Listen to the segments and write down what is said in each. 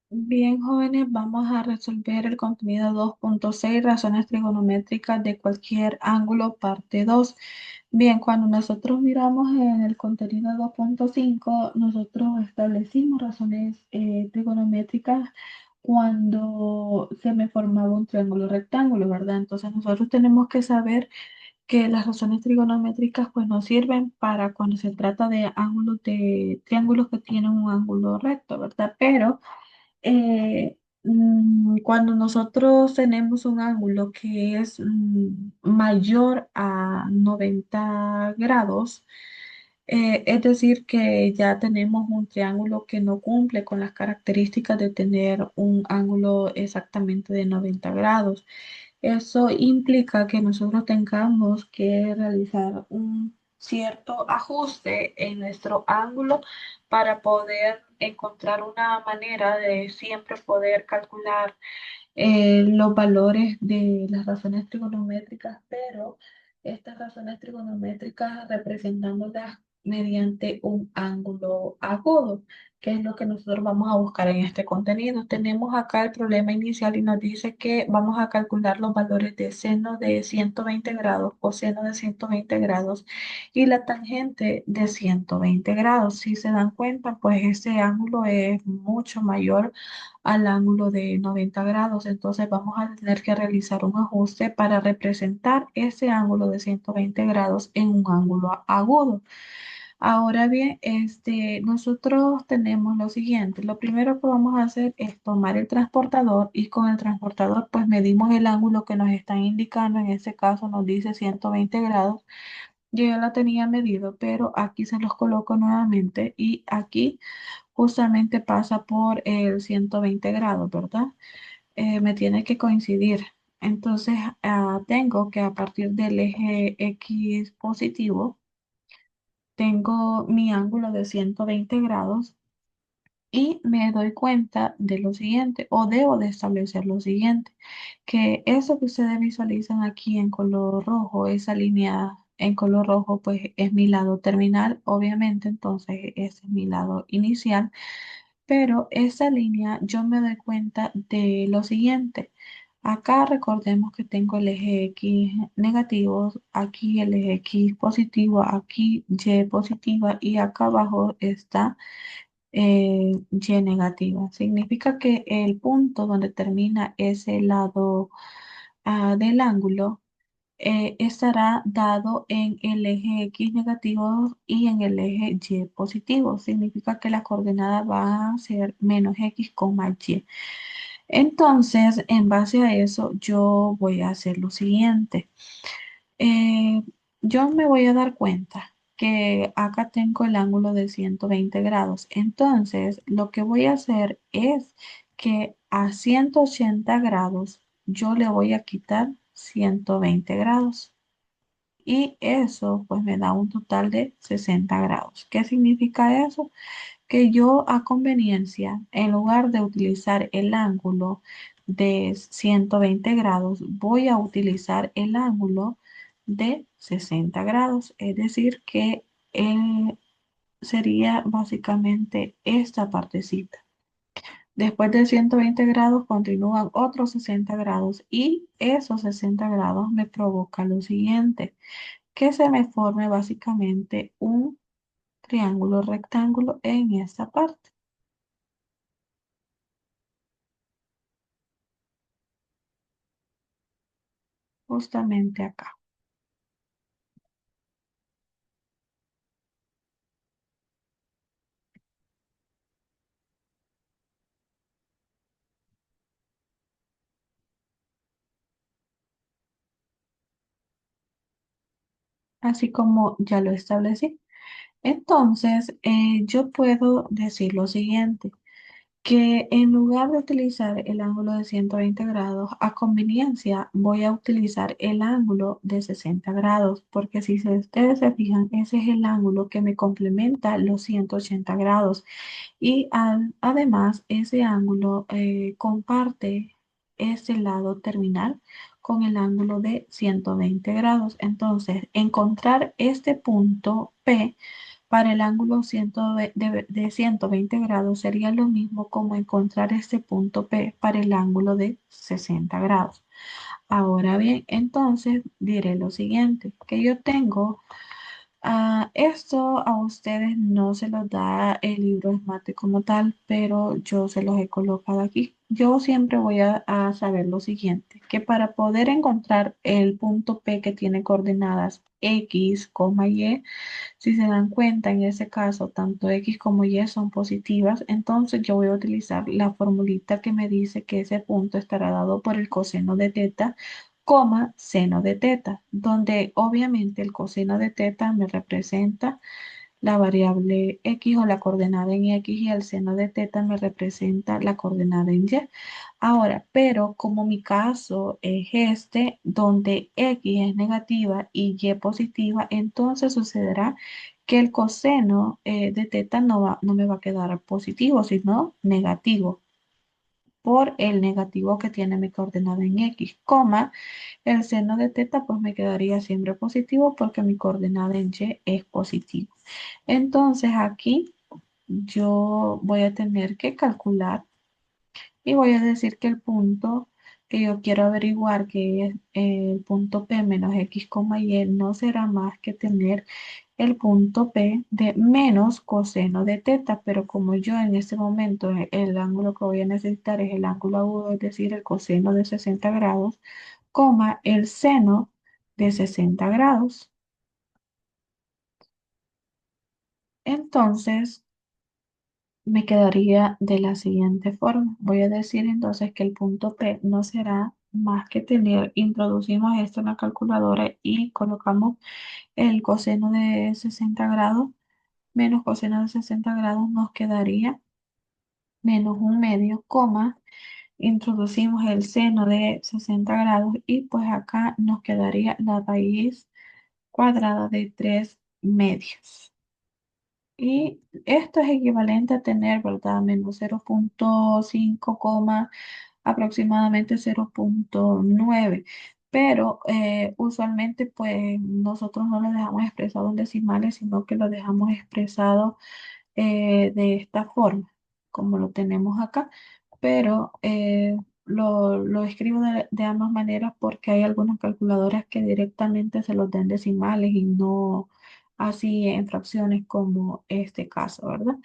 Bien, jóvenes, vamos a resolver el contenido 2.6, razones trigonométricas de cualquier ángulo, parte 2. Bien, cuando nosotros miramos en el contenido 2.5, nosotros establecimos razones trigonométricas cuando se me formaba un triángulo rectángulo, ¿verdad? Entonces nosotros tenemos que saber que las razones trigonométricas pues nos sirven para cuando se trata de ángulos de triángulos que tienen un ángulo recto, ¿verdad? Pero cuando nosotros tenemos un ángulo que es mayor a 90 grados, es decir, que ya tenemos un triángulo que no cumple con las características de tener un ángulo exactamente de 90 grados. Eso implica que nosotros tengamos que realizar un cierto ajuste en nuestro ángulo para poder encontrar una manera de siempre poder calcular los valores de las razones trigonométricas, pero estas razones trigonométricas representándolas mediante un ángulo agudo, que es lo que nosotros vamos a buscar en este contenido. Tenemos acá el problema inicial y nos dice que vamos a calcular los valores de seno de 120 grados, coseno de 120 grados y la tangente de 120 grados. Si se dan cuenta, pues este ángulo es mucho mayor al ángulo de 90 grados. Entonces vamos a tener que realizar un ajuste para representar ese ángulo de 120 grados en un ángulo agudo. Ahora bien, nosotros tenemos lo siguiente. Lo primero que vamos a hacer es tomar el transportador y con el transportador pues medimos el ángulo que nos están indicando. En este caso nos dice 120 grados. Yo ya la tenía medido, pero aquí se los coloco nuevamente y aquí justamente pasa por el 120 grados, ¿verdad? Me tiene que coincidir. Entonces, tengo que a partir del eje X positivo, tengo mi ángulo de 120 grados y me doy cuenta de lo siguiente, o debo de establecer lo siguiente, que eso que ustedes visualizan aquí en color rojo, esa línea en color rojo, pues es mi lado terminal, obviamente, entonces ese es mi lado inicial. Pero esa línea yo me doy cuenta de lo siguiente. Acá recordemos que tengo el eje X negativo, aquí el eje X positivo, aquí Y positiva y acá abajo está Y negativa. Significa que el punto donde termina ese lado del ángulo estará dado en el eje X negativo y en el eje Y positivo. Significa que la coordenada va a ser menos X, Y. Entonces, en base a eso, yo voy a hacer lo siguiente. Eh, yo me voy a dar cuenta que acá tengo el ángulo de 120 grados. Entonces, lo que voy a hacer es que a 180 grados yo le voy a quitar 120 grados. Y eso pues me da un total de 60 grados. ¿Qué significa eso? Que yo a conveniencia, en lugar de utilizar el ángulo de 120 grados, voy a utilizar el ángulo de 60 grados. Es decir, que sería básicamente esta partecita. Después de 120 grados continúan otros 60 grados y esos 60 grados me provocan lo siguiente, que se me forme básicamente un triángulo rectángulo en esta parte, justamente acá. Así como ya lo establecí. Entonces, yo puedo decir lo siguiente, que en lugar de utilizar el ángulo de 120 grados, a conveniencia voy a utilizar el ángulo de 60 grados, porque si ustedes se fijan, ese es el ángulo que me complementa los 180 grados. Y además, ese ángulo comparte ese lado terminal con el ángulo de 120 grados. Entonces, encontrar este punto P para el ángulo de 120 grados sería lo mismo como encontrar este punto P para el ángulo de 60 grados. Ahora bien, entonces diré lo siguiente, que yo tengo, esto a ustedes no se los da el libro de mate como tal, pero yo se los he colocado aquí. Yo siempre voy a saber lo siguiente, que para poder encontrar el punto P que tiene coordenadas X, Y, si se dan cuenta, en ese caso, tanto X como Y son positivas, entonces yo voy a utilizar la formulita que me dice que ese punto estará dado por el coseno de teta, coma, seno de teta, donde obviamente el coseno de teta me representa la variable X o la coordenada en X y el seno de teta me representa la coordenada en Y. Ahora, pero como mi caso es este, donde X es negativa y Y positiva, entonces sucederá que el coseno de teta no me va a quedar positivo, sino negativo por el negativo que tiene mi coordenada en X, coma, el seno de teta pues me quedaría siempre positivo porque mi coordenada en Y es positivo. Entonces aquí yo voy a tener que calcular y voy a decir que el punto que yo quiero averiguar, que es el punto P menos X, Y, no será más que tener el punto P de menos coseno de teta, pero como yo en este momento el ángulo que voy a necesitar es el ángulo agudo, es decir, el coseno de 60 grados, coma el seno de 60 grados. Entonces, me quedaría de la siguiente forma. Voy a decir entonces que el punto P no será más que tener, introducimos esto en la calculadora y colocamos el coseno de 60 grados menos coseno de 60 grados nos quedaría menos un medio, coma, introducimos el seno de 60 grados y pues acá nos quedaría la raíz cuadrada de 3 medios. Y esto es equivalente a tener, ¿verdad? Menos 0,5, aproximadamente 0,9. Pero usualmente pues nosotros no lo dejamos expresado en decimales, sino que lo dejamos expresado de esta forma, como lo tenemos acá, pero lo escribo de ambas maneras porque hay algunas calculadoras que directamente se los den decimales y no así en fracciones como este caso, ¿verdad?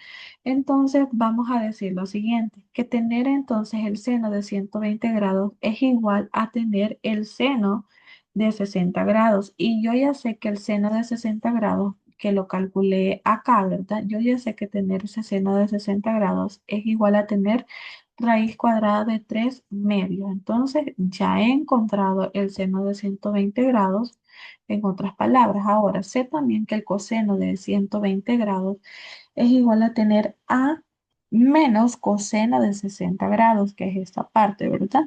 Entonces vamos a decir lo siguiente, que tener entonces el seno de 120 grados es igual a tener el seno de 60 grados y yo ya sé que el seno de 60 grados que lo calculé acá, ¿verdad? Yo ya sé que tener ese seno de 60 grados es igual a tener raíz cuadrada de 3 medios. Entonces ya he encontrado el seno de 120 grados. En otras palabras, ahora sé también que el coseno de 120 grados es igual a tener a menos coseno de 60 grados, que es esta parte, ¿verdad?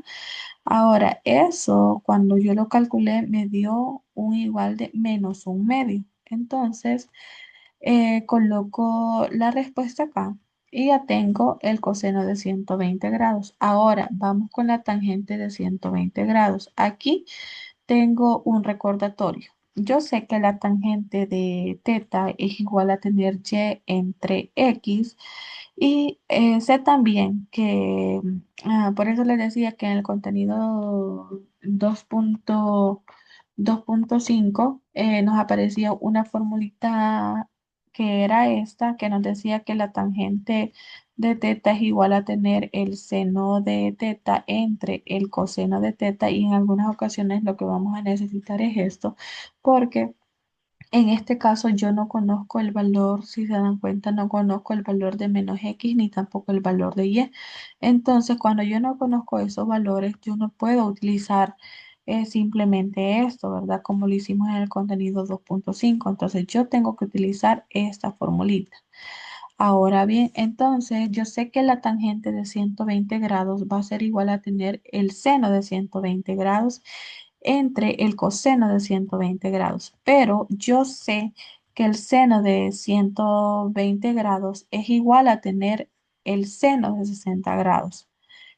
Ahora, eso cuando yo lo calculé me dio un igual de menos un medio. Entonces, coloco la respuesta acá y ya tengo el coseno de 120 grados. Ahora, vamos con la tangente de 120 grados. Aquí tengo un recordatorio. Yo sé que la tangente de teta es igual a tener y entre x y sé también que, por eso les decía que en el contenido 2.5 nos aparecía una formulita que era esta, que nos decía que la tangente de teta es igual a tener el seno de teta entre el coseno de teta y en algunas ocasiones lo que vamos a necesitar es esto, porque en este caso yo no conozco el valor, si se dan cuenta, no conozco el valor de menos x ni tampoco el valor de y. Entonces, cuando yo no conozco esos valores, yo no puedo utilizar simplemente esto, ¿verdad? Como lo hicimos en el contenido 2.5. Entonces, yo tengo que utilizar esta formulita. Ahora bien, entonces yo sé que la tangente de 120 grados va a ser igual a tener el seno de 120 grados entre el coseno de 120 grados, pero yo sé que el seno de 120 grados es igual a tener el seno de 60 grados.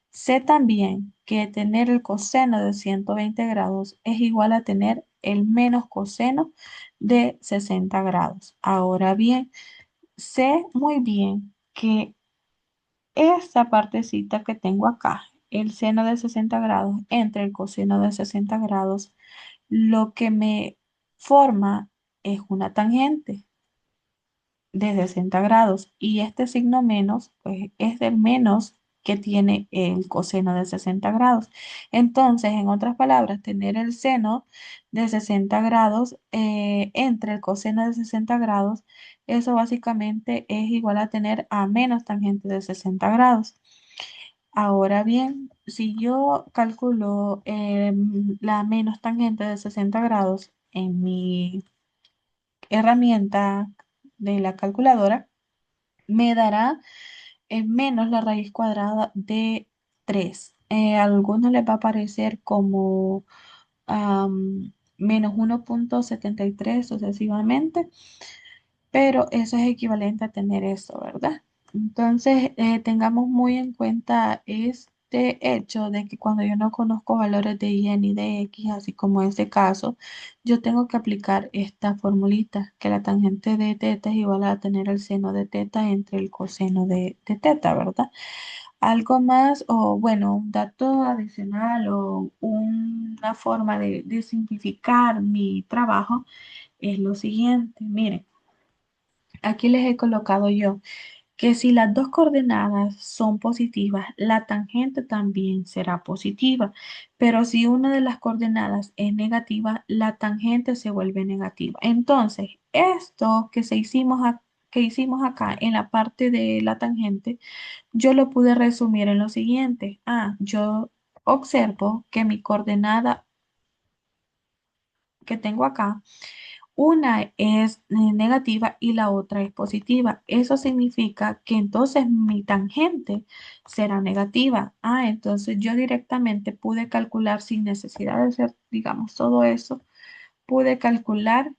Sé también que tener el coseno de 120 grados es igual a tener el menos coseno de 60 grados. Ahora bien, sé muy bien que esta partecita que tengo acá, el seno de 60 grados entre el coseno de 60 grados, lo que me forma es una tangente de 60 grados y este signo menos, pues es del menos que tiene el coseno de 60 grados. Entonces, en otras palabras, tener el seno de 60 grados entre el coseno de 60 grados, eso básicamente es igual a tener a menos tangente de 60 grados. Ahora bien, si yo calculo la menos tangente de 60 grados en mi herramienta de la calculadora, me dará menos la raíz cuadrada de 3. A algunos les va a parecer como menos 1,73 sucesivamente, pero eso es equivalente a tener eso, ¿verdad? Entonces, tengamos muy en cuenta este hecho de que cuando yo no conozco valores de y ni de x, así como este caso, yo tengo que aplicar esta formulita, que la tangente de teta es igual a tener el seno de teta entre el coseno de teta, ¿verdad? Algo más, o bueno, un dato adicional o una forma de simplificar mi trabajo es lo siguiente. Miren, aquí les he colocado yo que si las dos coordenadas son positivas, la tangente también será positiva. Pero si una de las coordenadas es negativa, la tangente se vuelve negativa. Entonces, esto que hicimos acá en la parte de la tangente, yo lo pude resumir en lo siguiente. Yo observo que mi coordenada que tengo acá, una es negativa y la otra es positiva. Eso significa que entonces mi tangente será negativa. Entonces yo directamente pude calcular sin necesidad de hacer, digamos, todo eso, pude calcular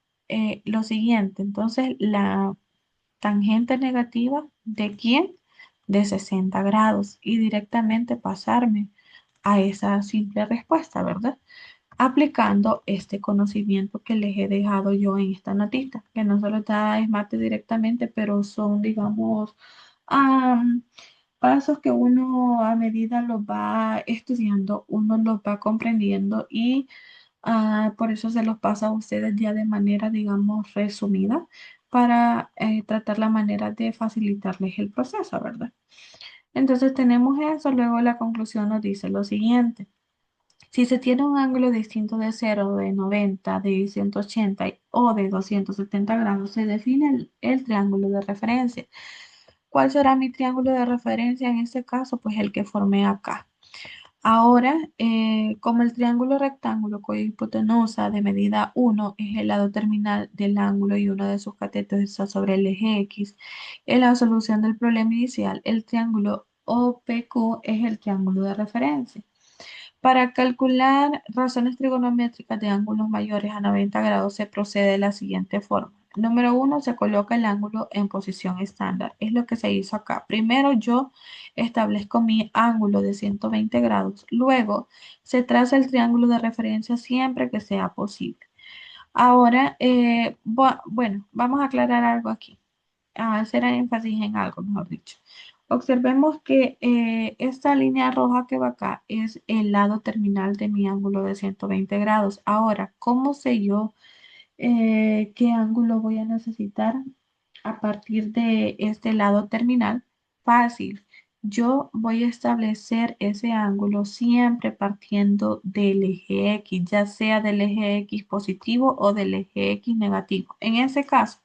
lo siguiente. Entonces la tangente negativa ¿de quién? De 60 grados y directamente pasarme a esa simple respuesta, ¿verdad? Aplicando este conocimiento que les he dejado yo en esta notita, que no solo está SMART directamente, pero son, digamos, am, pasos que uno a medida los va estudiando, uno los va comprendiendo y por eso se los pasa a ustedes ya de manera, digamos, resumida para tratar la manera de facilitarles el proceso, ¿verdad? Entonces tenemos eso, luego la conclusión nos dice lo siguiente. Si se tiene un ángulo distinto de cero, de 90, de 180 o de 270 grados, se define el triángulo de referencia. ¿Cuál será mi triángulo de referencia en este caso? Pues el que formé acá. Ahora, como el triángulo rectángulo cuya hipotenusa de medida 1 es el lado terminal del ángulo y uno de sus catetos está sobre el eje X, en la solución del problema inicial, el triángulo OPQ es el triángulo de referencia. Para calcular razones trigonométricas de ángulos mayores a 90 grados se procede de la siguiente forma. Número uno, se coloca el ángulo en posición estándar. Es lo que se hizo acá. Primero yo establezco mi ángulo de 120 grados. Luego se traza el triángulo de referencia siempre que sea posible. Ahora, bueno, vamos a aclarar algo aquí, hacer énfasis en algo, mejor dicho. Observemos que esta línea roja que va acá es el lado terminal de mi ángulo de 120 grados. Ahora, ¿cómo sé yo qué ángulo voy a necesitar a partir de este lado terminal? Fácil. Yo voy a establecer ese ángulo siempre partiendo del eje X, ya sea del eje X positivo o del eje X negativo. En ese caso,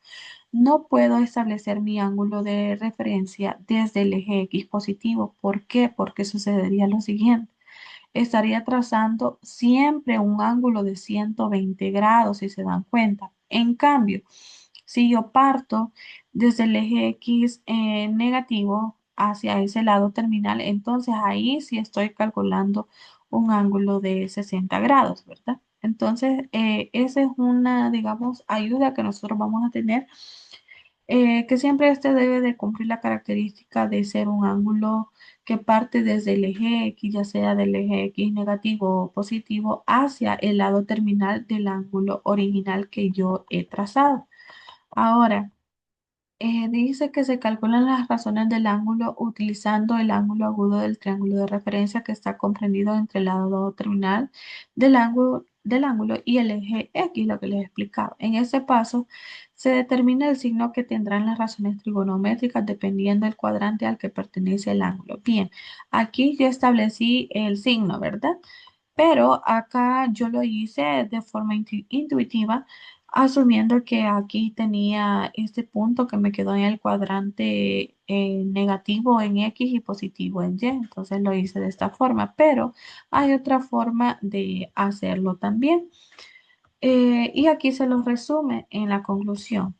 no puedo establecer mi ángulo de referencia desde el eje X positivo. ¿Por qué? Porque sucedería lo siguiente. Estaría trazando siempre un ángulo de 120 grados, si se dan cuenta. En cambio, si yo parto desde el eje X negativo hacia ese lado terminal, entonces ahí sí estoy calculando un ángulo de 60 grados, ¿verdad? Entonces, esa es una, digamos, ayuda que nosotros vamos a tener Que siempre este debe de cumplir la característica de ser un ángulo que parte desde el eje X, ya sea del eje X negativo o positivo, hacia el lado terminal del ángulo original que yo he trazado. Ahora, dice que se calculan las razones del ángulo utilizando el ángulo agudo del triángulo de referencia que está comprendido entre el lado terminal del ángulo y el eje X, lo que les he explicado. En ese paso se determina el signo que tendrán las razones trigonométricas dependiendo del cuadrante al que pertenece el ángulo. Bien, aquí yo establecí el signo, ¿verdad? Pero acá yo lo hice de forma intuitiva, asumiendo que aquí tenía este punto que me quedó en el cuadrante negativo en X y positivo en Y. Entonces lo hice de esta forma, pero hay otra forma de hacerlo también. Y aquí se los resume en la conclusión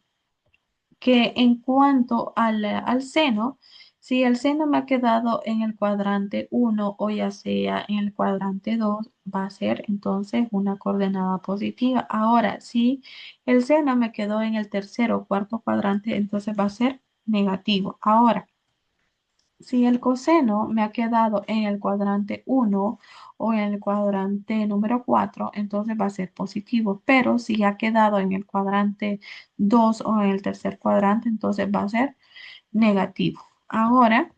que en cuanto al seno, si el seno me ha quedado en el cuadrante uno o ya sea en el cuadrante 2 va a ser entonces una coordenada positiva. Ahora, si el seno me quedó en el tercero o cuarto cuadrante, entonces va a ser negativo. Ahora, si el coseno me ha quedado en el cuadrante uno o en el cuadrante número 4, entonces va a ser positivo. Pero si ha quedado en el cuadrante 2 o en el tercer cuadrante, entonces va a ser negativo. Ahora,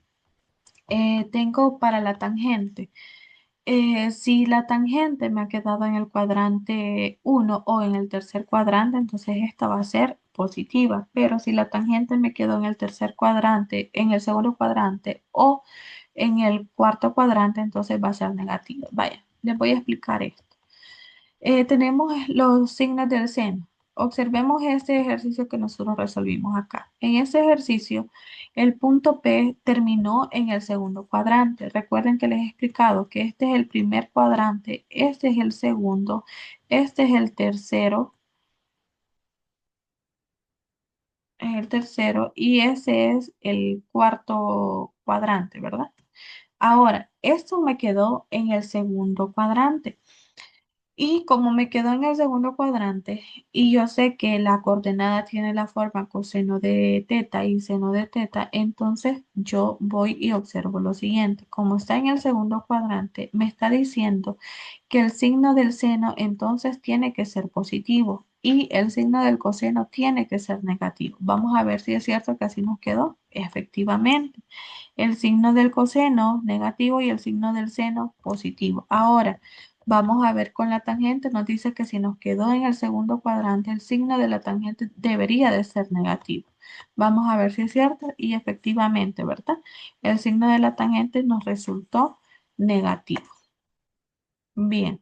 tengo para la tangente. Si la tangente me ha quedado en el cuadrante uno o en el tercer cuadrante, entonces esta va a ser positiva. Pero si la tangente me quedó en el tercer cuadrante, en el segundo cuadrante o en el cuarto cuadrante, entonces va a ser negativa. Vaya, les voy a explicar esto. Tenemos los signos del seno. Observemos este ejercicio que nosotros resolvimos acá. En este ejercicio, el punto P terminó en el segundo cuadrante. Recuerden que les he explicado que este es el primer cuadrante, este es el segundo, este es el tercero y ese es el cuarto cuadrante, ¿verdad? Ahora, esto me quedó en el segundo cuadrante. Y como me quedo en el segundo cuadrante y yo sé que la coordenada tiene la forma coseno de teta y seno de teta, entonces yo voy y observo lo siguiente. Como está en el segundo cuadrante, me está diciendo que el signo del seno entonces tiene que ser positivo y el signo del coseno tiene que ser negativo. Vamos a ver si es cierto que así nos quedó. Efectivamente, el signo del coseno negativo y el signo del seno positivo. Ahora, vamos a ver con la tangente. Nos dice que si nos quedó en el segundo cuadrante, el signo de la tangente debería de ser negativo. Vamos a ver si es cierto y efectivamente, ¿verdad? El signo de la tangente nos resultó negativo. Bien.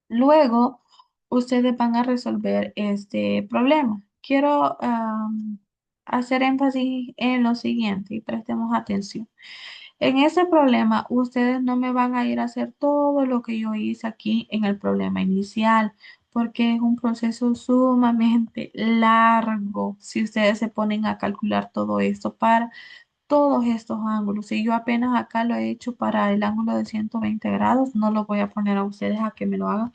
Luego, ustedes van a resolver este problema. Quiero hacer énfasis en lo siguiente y prestemos atención. En ese problema, ustedes no me van a ir a hacer todo lo que yo hice aquí en el problema inicial, porque es un proceso sumamente largo si ustedes se ponen a calcular todo esto para todos estos ángulos. Y yo apenas acá lo he hecho para el ángulo de 120 grados, no lo voy a poner a ustedes a que me lo hagan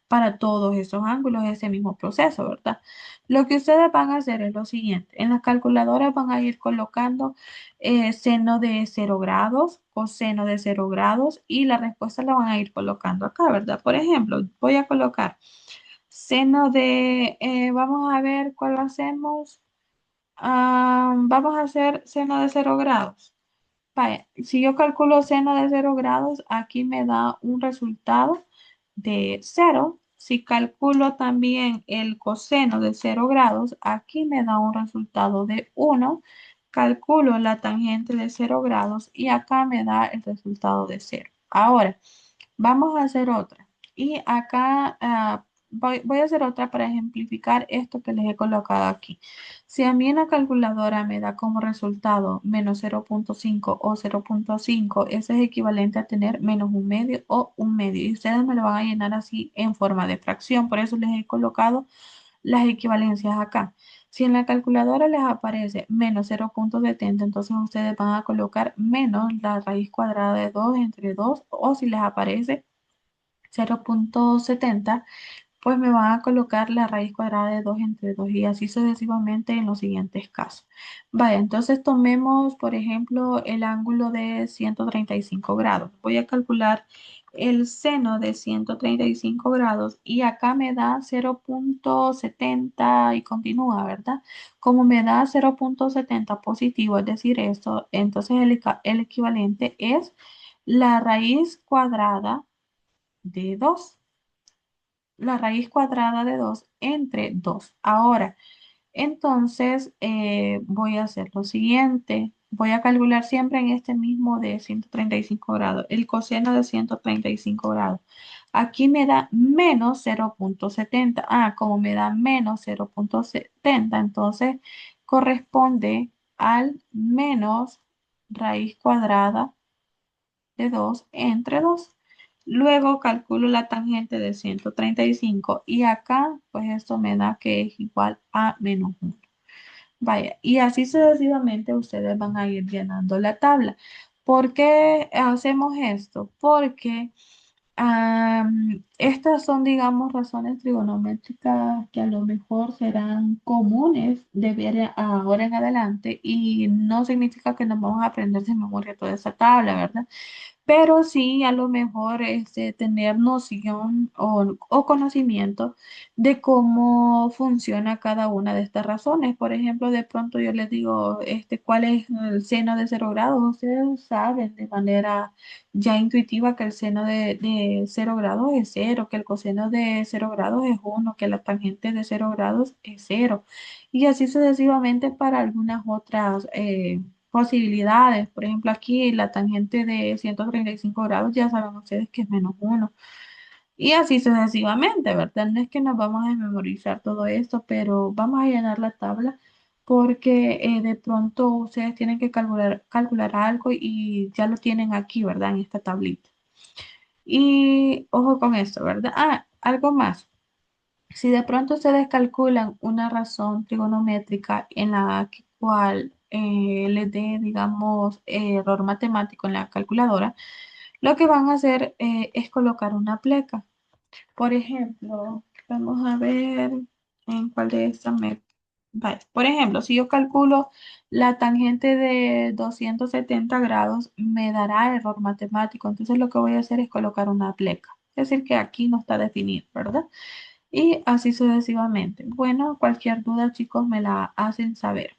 para todos esos ángulos, ese mismo proceso, ¿verdad? Lo que ustedes van a hacer es lo siguiente. En las calculadoras van a ir colocando seno de 0 grados, coseno de 0 grados y la respuesta la van a ir colocando acá, ¿verdad? Por ejemplo, voy a colocar seno de, vamos a ver cuál hacemos. Vamos a hacer seno de 0 grados. Vaya, si yo calculo seno de 0 grados, aquí me da un resultado de 0. Si calculo también el coseno de 0 grados, aquí me da un resultado de 1. Calculo la tangente de 0 grados y acá me da el resultado de 0. Ahora, vamos a hacer otra. Y acá voy a hacer otra para ejemplificar esto que les he colocado aquí. Si a mí en la calculadora me da como resultado menos 0,5 o 0,5, ese es equivalente a tener menos un medio o un medio. Y ustedes me lo van a llenar así en forma de fracción. Por eso les he colocado las equivalencias acá. Si en la calculadora les aparece menos 0,70, entonces ustedes van a colocar menos la raíz cuadrada de 2 entre 2, o si les aparece 0,70, pues me van a colocar la raíz cuadrada de 2 entre 2 y así sucesivamente en los siguientes casos. Vaya, entonces tomemos, por ejemplo, el ángulo de 135 grados. Voy a calcular el seno de 135 grados y acá me da 0,70 y continúa, ¿verdad? Como me da 0,70 positivo, es decir, esto, entonces el equivalente es la raíz cuadrada de 2, la raíz cuadrada de 2 entre 2. Ahora, entonces voy a hacer lo siguiente. Voy a calcular siempre en este mismo de 135 grados, el coseno de 135 grados. Aquí me da menos 0,70. Ah, como me da menos 0,70, entonces corresponde al menos raíz cuadrada de 2 entre 2. Luego calculo la tangente de 135 y acá pues esto me da que es igual a menos 1. Vaya, y así sucesivamente ustedes van a ir llenando la tabla. ¿Por qué hacemos esto? Porque estas son, digamos, razones trigonométricas que a lo mejor serán comunes de ver ahora en adelante y no significa que nos vamos a aprender de memoria toda esa tabla, ¿verdad? Pero sí a lo mejor tener noción o conocimiento de cómo funciona cada una de estas razones. Por ejemplo, de pronto yo les digo, ¿cuál es el seno de 0 grados? Ustedes saben de manera ya intuitiva que el seno de 0 grados es cero, que el coseno de 0 grados es uno, que la tangente de 0 grados es cero. Y así sucesivamente para algunas otras posibilidades. Por ejemplo, aquí la tangente de 135 grados ya saben ustedes que es menos uno. Y así sucesivamente, ¿verdad? No es que nos vamos a memorizar todo esto, pero vamos a llenar la tabla porque de pronto ustedes tienen que calcular algo y ya lo tienen aquí, ¿verdad? En esta tablita. Y ojo con esto, ¿verdad? Ah, algo más. Si de pronto ustedes calculan una razón trigonométrica en la cual les dé, digamos, error matemático en la calculadora, lo que van a hacer es colocar una pleca. Por ejemplo, vamos a ver en cuál de estas me... Vale. Por ejemplo, si yo calculo la tangente de 270 grados, me dará error matemático. Entonces lo que voy a hacer es colocar una pleca. Es decir, que aquí no está definido, ¿verdad? Y así sucesivamente. Bueno, cualquier duda, chicos, me la hacen saber.